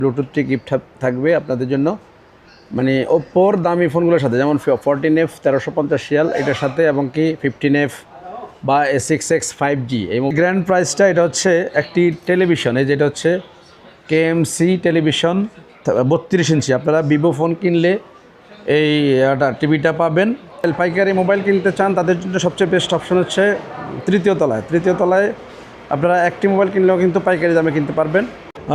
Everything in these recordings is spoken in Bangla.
ব্লুটুথটি গিফট থাকবে আপনাদের জন্য, মানে ওপ্পোর দামি ফোনগুলোর সাথে, যেমন 14F 1350 সিরিয়াল এটার সাথে, এবং কি 15F বা A6X 5G। এই গ্র্যান্ড প্রাইসটা এটা হচ্ছে একটি টেলিভিশন, এই যেটা হচ্ছে কেএমসি টেলিভিশন 32 ইঞ্চি। আপনারা ভিভো ফোন কিনলে এই টিভিটা পাবেন। পাইকারি মোবাইল কিনতে চান তাদের জন্য সবচেয়ে বেস্ট অপশন হচ্ছে তৃতীয় তলায় আপনারা একটি মোবাইল কিনলেও কিন্তু পাইকারি দামে কিনতে পারবেন।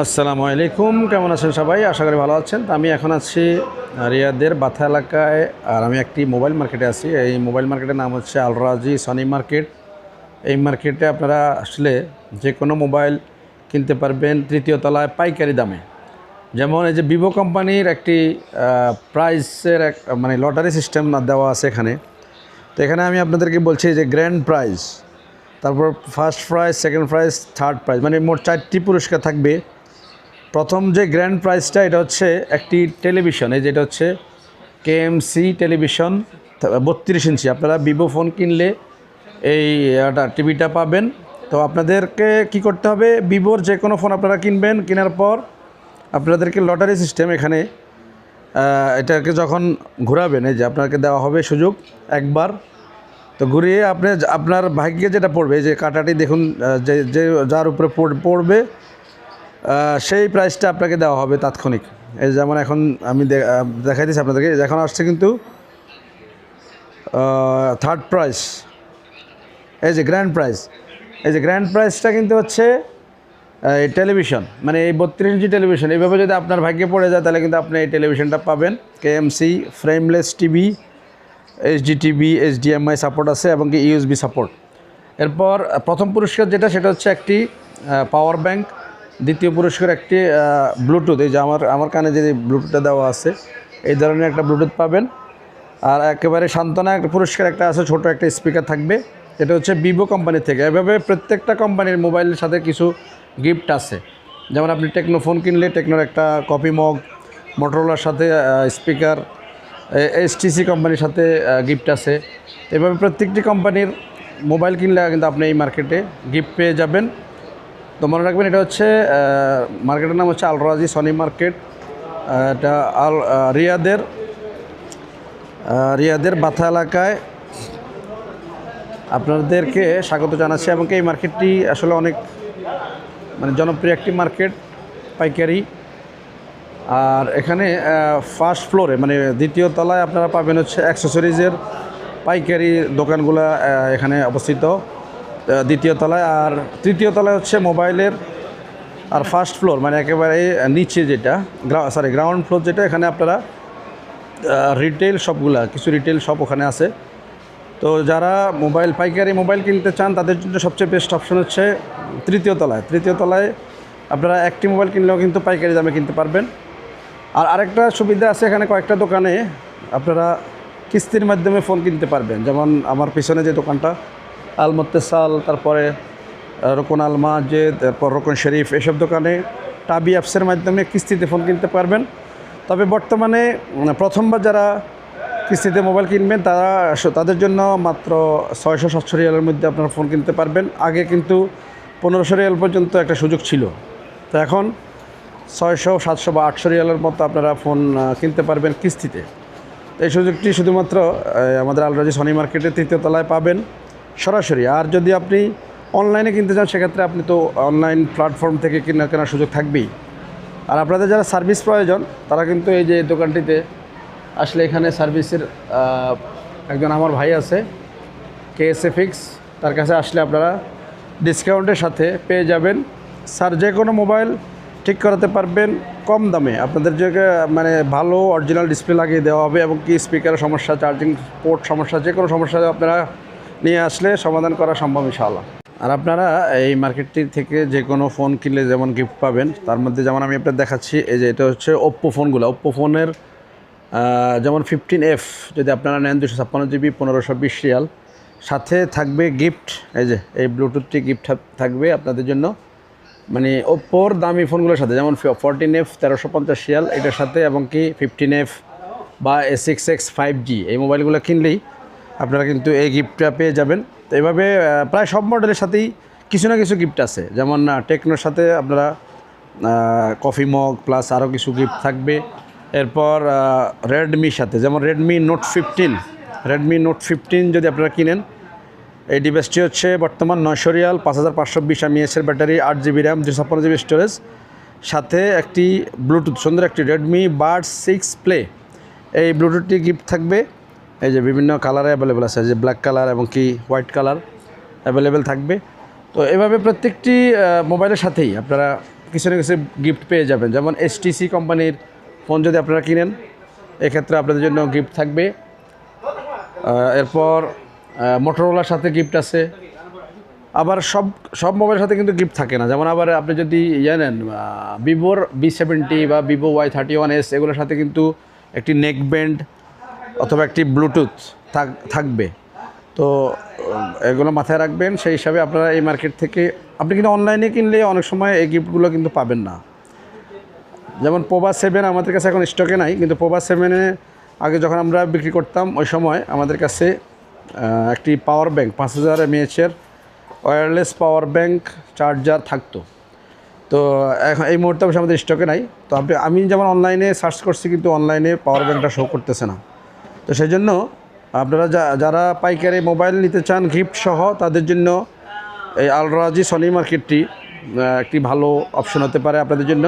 আসসালামু আলাইকুম, কেমন আছেন সবাই? আশা করি ভালো আছেন। তো আমি এখন আছি রিয়াদের বাথা এলাকায়, আর আমি একটি মোবাইল মার্কেটে আছি। এই মোবাইল মার্কেটের নাম হচ্ছে আল রাজি সনি মার্কেট। এই মার্কেটে আপনারা আসলে যে কোনো মোবাইল কিনতে পারবেন তৃতীয় তলায় পাইকারি দামে। যেমন এই যে ভিভো কোম্পানির একটি প্রাইসের মানে লটারি সিস্টেম দেওয়া আছে এখানে। তো এখানে আমি আপনাদেরকে বলছি যে গ্র্যান্ড প্রাইজ, তারপর first prize, second prize, third prize, মানে মোট 4টি পুরস্কার থাকবে। প্রথম যে গ্র্যান্ড প্রাইজটা এটা হচ্ছে একটি টেলিভিশন, এই যেটা হচ্ছে কেএমসি টেলিভিশন 32 ইঞ্চি। আপনারা ভিভো ফোন কিনলে এই টিভিটা পাবেন। তো আপনাদেরকে কি করতে হবে, ভিভোর যে কোনো ফোন আপনারা কিনবেন, কেনার পর আপনাদেরকে লটারি সিস্টেম এখানে এটাকে যখন ঘোরাবেন, এই যে আপনাকে দেওয়া হবে সুযোগ একবার। তো ঘুরিয়ে আপনি আপনার ভাগ্যে যেটা পড়বে, যে কাটাটি দেখুন, যে যার উপরে পড়বে সেই প্রাইসটা আপনাকে দেওয়া হবে তাৎক্ষণিক। এই যেমন এখন আমি দেখাই দিচ্ছি আপনাদেরকে, এখন আসছে কিন্তু থার্ড প্রাইজ, এই যে গ্র্যান্ড প্রাইজ। এই যে গ্র্যান্ড প্রাইজটা কিন্তু হচ্ছে এই টেলিভিশন, মানে এই 32 ইঞ্চি টেলিভিশন। এইভাবে যদি আপনার ভাগ্যে পড়ে যায় তাহলে কিন্তু আপনি এই টেলিভিশনটা পাবেন। KMC frameless TV, HD TV, HDMI support আছে, এবং কি ইউএসবি সাপোর্ট। এরপর প্রথম পুরস্কার যেটা, সেটা হচ্ছে একটি পাওয়ার ব্যাংক। দ্বিতীয় পুরস্কার একটি ব্লুটুথ, এই যে আমার কানে যে ব্লুটুথটা দেওয়া আছে এই ধরনের একটা ব্লুটুথ পাবেন। আর একেবারে সান্ত্বনা একটা পুরস্কার একটা আছে, ছোট একটা স্পিকার থাকবে, এটা হচ্ছে ভিভো কোম্পানি থেকে। এভাবে প্রত্যেকটা কোম্পানির মোবাইলের সাথে কিছু গিফট আছে। যেমন আপনি টেকনো ফোন কিনলে টেকনোর একটা কপি মগ, মোটরোলার সাথে স্পিকার, এইচটিসি কোম্পানির সাথে গিফট আছে। এভাবে প্রত্যেকটি কোম্পানির মোবাইল কিনলে কিন্তু আপনি এই মার্কেটে গিফট পেয়ে যাবেন। তো মনে রাখবেন, এটা হচ্ছে মার্কেটের নাম হচ্ছে আল রাজি সনি মার্কেট। এটা রিয়াদের বাথা এলাকায় আপনাদেরকে স্বাগত জানাচ্ছি। এবং এই মার্কেটটি আসলে অনেক মানে জনপ্রিয় একটি মার্কেট পাইকারি। আর এখানে ফার্স্ট ফ্লোরে, মানে দ্বিতীয় তলায় আপনারা পাবেন হচ্ছে অ্যাক্সেসরিজের পাইকারি দোকানগুলো এখানে অবস্থিত দ্বিতীয় তলায়। আর তৃতীয় তলায় হচ্ছে মোবাইলের। আর ফার্স্ট ফ্লোর মানে একেবারে নিচে যেটা গ্রাউন্ড ফ্লোর যেটা, এখানে আপনারা রিটেল শপগুলো, কিছু রিটেল শপ ওখানে আছে। তো যারা পাইকারি মোবাইল কিনতে চান তাদের জন্য সবচেয়ে বেস্ট অপশন হচ্ছে তৃতীয় তলায় আপনারা একটি মোবাইল কিনলেও কিন্তু পাইকারি দামে কিনতে পারবেন। আর আরেকটা সুবিধা আছে, এখানে কয়েকটা দোকানে আপনারা কিস্তির মাধ্যমে ফোন কিনতে পারবেন। যেমন আমার পিছনে যে দোকানটা আল মুত্তাসাল, তারপরে রোকন আল মাজেদ, তারপর রোকন শরীফ, এসব দোকানে টাবি অ্যাপসের মাধ্যমে কিস্তিতে ফোন কিনতে পারবেন। তবে বর্তমানে প্রথমবার যারা কিস্তিতে মোবাইল কিনবেন তাদের জন্য মাত্র 600-700 রিয়ালের মধ্যে আপনারা ফোন কিনতে পারবেন। আগে কিন্তু 1500 রিয়াল পর্যন্ত একটা সুযোগ ছিল। তো এখন 600, 700 বা 800 রিয়ালের মতো আপনারা ফোন কিনতে পারবেন কিস্তিতে। এই সুযোগটি শুধুমাত্র আমাদের আল রাজি সনি মার্কেটের তৃতীয় তলায় পাবেন সরাসরি। আর যদি আপনি অনলাইনে কিনতে চান, সেক্ষেত্রে আপনি তো অনলাইন প্ল্যাটফর্ম থেকে কেনার সুযোগ থাকবেই। আর আপনাদের যারা সার্ভিস প্রয়োজন তারা কিন্তু এই যে দোকানটিতে আসলে, এখানে সার্ভিসের একজন আমার ভাই আছে KSFX, তার কাছে আসলে আপনারা ডিসকাউন্টের সাথে পেয়ে যাবেন। স্যার যে কোনো মোবাইল ঠিক করাতে পারবেন কম দামে। আপনাদের মানে ভালো অরিজিনাল ডিসপ্লে লাগিয়ে দেওয়া হবে, এবং কি স্পিকারের সমস্যা, চার্জিং পোর্ট সমস্যা, যে কোনো সমস্যা আপনারা নিয়ে আসলে সমাধান করা সম্ভব ইনশাআল্লাহ। আর আপনারা এই মার্কেটটি থেকে যে কোনো ফোন কিনলে যেমন গিফট পাবেন, তার মধ্যে যেমন আমি আপনাদের দেখাচ্ছি, এই যে এটা হচ্ছে ওপ্পো ফোনগুলো। ওপ্পো ফোনের যেমন 15F যদি আপনারা নেন 256 GB 1520 রিয়াল, সাথে থাকবে গিফট, এই যে এই ব্লুটুথটি গিফট থাকবে আপনাদের জন্য, মানে ওপ্পোর দামি ফোনগুলোর সাথে, যেমন 14F 1350 রিয়াল এটার সাথে, এবং কি 15F বা A6X 5G এই মোবাইলগুলো কিনলেই আপনারা কিন্তু এই গিফটটা পেয়ে যাবেন। তো এইভাবে প্রায় সব মডেলের সাথেই কিছু না কিছু গিফট আছে। যেমন টেকনোর সাথে আপনারা কফি মগ প্লাস আরও কিছু গিফট থাকবে। এরপর রেডমির সাথে, যেমন রেডমি নোট 15 যদি আপনারা কিনেন, এই ডিভাইসটি হচ্ছে বর্তমান 900 Real, 5520 mAh battery, 8 GB RAM, 256 GB storage, সাথে একটি ব্লুটুথ, সুন্দর একটি রেডমি বাডস 6 প্লে। এই ব্লুটুথটি গিফট থাকবে। এই যে বিভিন্ন কালারে অ্যাভেলেবেল আছে, যে ব্ল্যাক কালার এবং কি হোয়াইট কালার অ্যাভেলেবেল থাকবে। তো এভাবে প্রত্যেকটি মোবাইলের সাথেই আপনারা কিছু না কিছু গিফট পেয়ে যাবেন। যেমন HTC কোম্পানির ফোন যদি আপনারা কিনেন, এক্ষেত্রে আপনাদের জন্য গিফট থাকবে। এরপর মোটরোলার সাথে গিফট আছে। আবার সব মোবাইলের সাথে কিন্তু গিফট থাকে না। যেমন আবার আপনি যদি নেন ভিভোর V70 বা ভিভো Y31s, এগুলোর সাথে কিন্তু একটি নেক ব্যান্ড অথবা একটি ব্লুটুথ থাকবে। তো এগুলো মাথায় রাখবেন। সেই হিসাবে আপনারা এই মার্কেট থেকে, আপনি কিন্তু অনলাইনে কিনলে অনেক সময় এই গিফটগুলো কিন্তু পাবেন না। যেমন পোভা 7 আমাদের কাছে এখন স্টকে নাই, কিন্তু পোভা 7-এ আগে যখন আমরা বিক্রি করতাম, ওই সময় আমাদের কাছে একটি power bank 5000 mAh wireless power bank charger থাকতো। তো এখন এই মুহূর্তে অবশ্য আমাদের স্টকে নাই। তো আমি যেমন অনলাইনে সার্চ করছি, কিন্তু অনলাইনে পাওয়ার ব্যাংকটা শো করতেছে না। তো সেই জন্য আপনারা যারা পাইকারি মোবাইল নিতে চান গিফট সহ, তাদের জন্য এই আল রাজি সনি মার্কেটটি একটি ভালো অপশন হতে পারে আপনাদের জন্য।